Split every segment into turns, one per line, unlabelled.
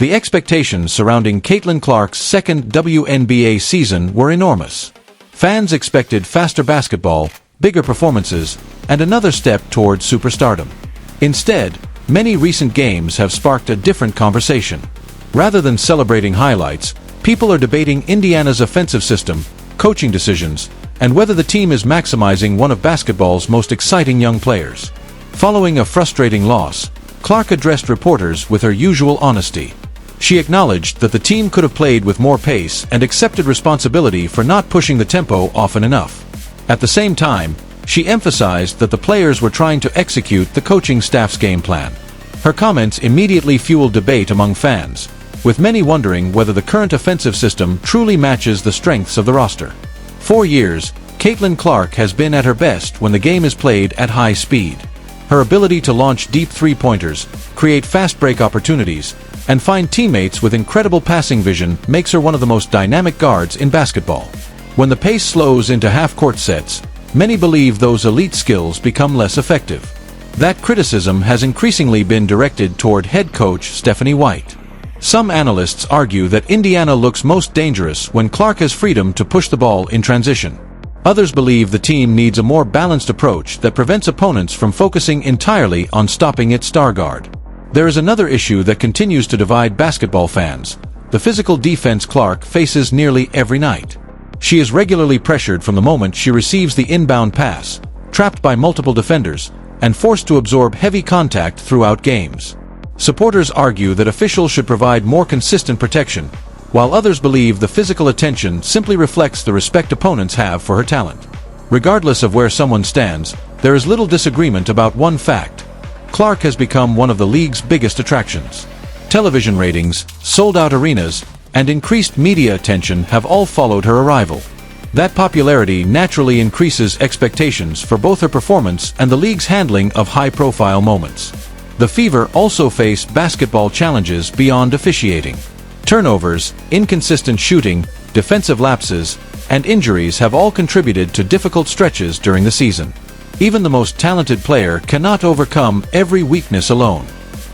The expectations surrounding Caitlin Clark's second WNBA season were enormous. Fans expected faster basketball, bigger performances, and another step toward superstardom. Instead, many recent games have sparked a different conversation. Rather than celebrating highlights, people are debating Indiana's offensive system, coaching decisions, and whether the team is maximizing one of basketball's most exciting young players. Following a frustrating loss, Clark addressed reporters with her usual honesty. She acknowledged that the team could have played with more pace and accepted responsibility for not pushing the tempo often enough. At the same time, she emphasized that the players were trying to execute the coaching staff's game plan. Her comments immediately fueled debate among fans, with many wondering whether the current offensive system truly matches the strengths of the roster. For years, Caitlin Clark has been at her best when the game is played at high speed. Her ability to launch deep three-pointers, create fast break opportunities, and find teammates with incredible passing vision makes her one of the most dynamic guards in basketball. When the pace slows into half-court sets, many believe those elite skills become less effective. That criticism has increasingly been directed toward head coach Stephanie White. Some analysts argue that Indiana looks most dangerous when Clark has freedom to push the ball in transition. Others believe the team needs a more balanced approach that prevents opponents from focusing entirely on stopping its star guard. There is another issue that continues to divide basketball fans: the physical defense Clark faces nearly every night. She is regularly pressured from the moment she receives the inbound pass, trapped by multiple defenders, and forced to absorb heavy contact throughout games. Supporters argue that officials should provide more consistent protection, while others believe the physical attention simply reflects the respect opponents have for her talent. Regardless of where someone stands, there is little disagreement about one fact: Clark has become one of the league's biggest attractions. Television ratings, sold-out arenas, and increased media attention have all followed her arrival. That popularity naturally increases expectations for both her performance and the league's handling of high-profile moments. The Fever also face basketball challenges beyond officiating. Turnovers, inconsistent shooting, defensive lapses, and injuries have all contributed to difficult stretches during the season. Even the most talented player cannot overcome every weakness alone.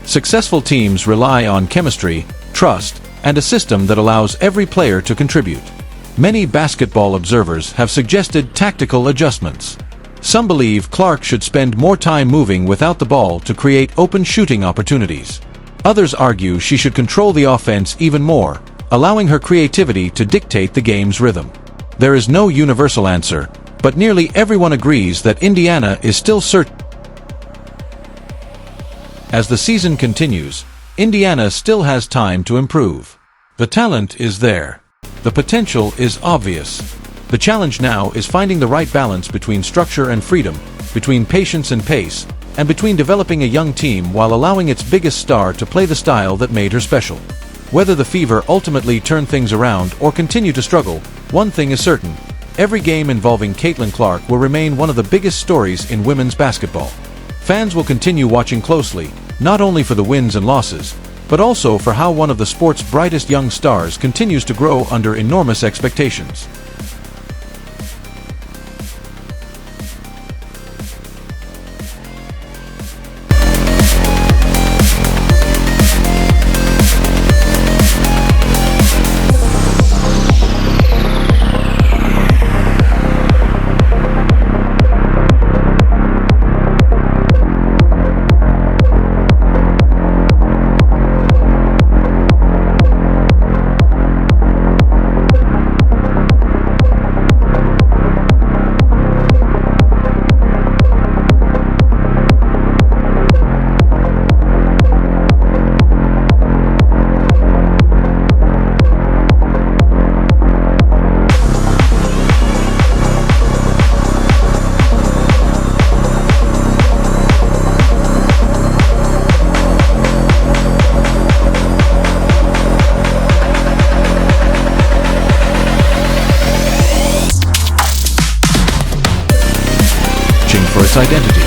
Successful teams rely on chemistry, trust, and a system that allows every player to contribute. Many basketball observers have suggested tactical adjustments. Some believe Clark should spend more time moving without the ball to create open shooting opportunities. Others argue she should control the offense even more, allowing her creativity to dictate the game's rhythm. There is no universal answer, but nearly everyone agrees that Indiana is still searching. As the season continues, Indiana still has time to improve. The talent is there. The potential is obvious. The challenge now is finding the right balance between structure and freedom, between patience and pace, and between developing a young team while allowing its biggest star to play the style that made her special. Whether the Fever ultimately turn things around or continue to struggle, one thing is certain: every game involving Caitlin Clark will remain one of the biggest stories in women's basketball. Fans will continue watching closely, not only for the wins and losses, but also for how one of the sport's brightest young stars continues to grow under enormous expectations. For its identity.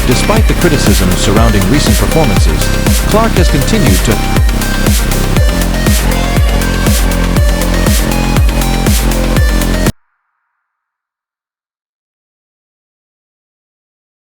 Despite the criticism surrounding recent performances, Clark has continued to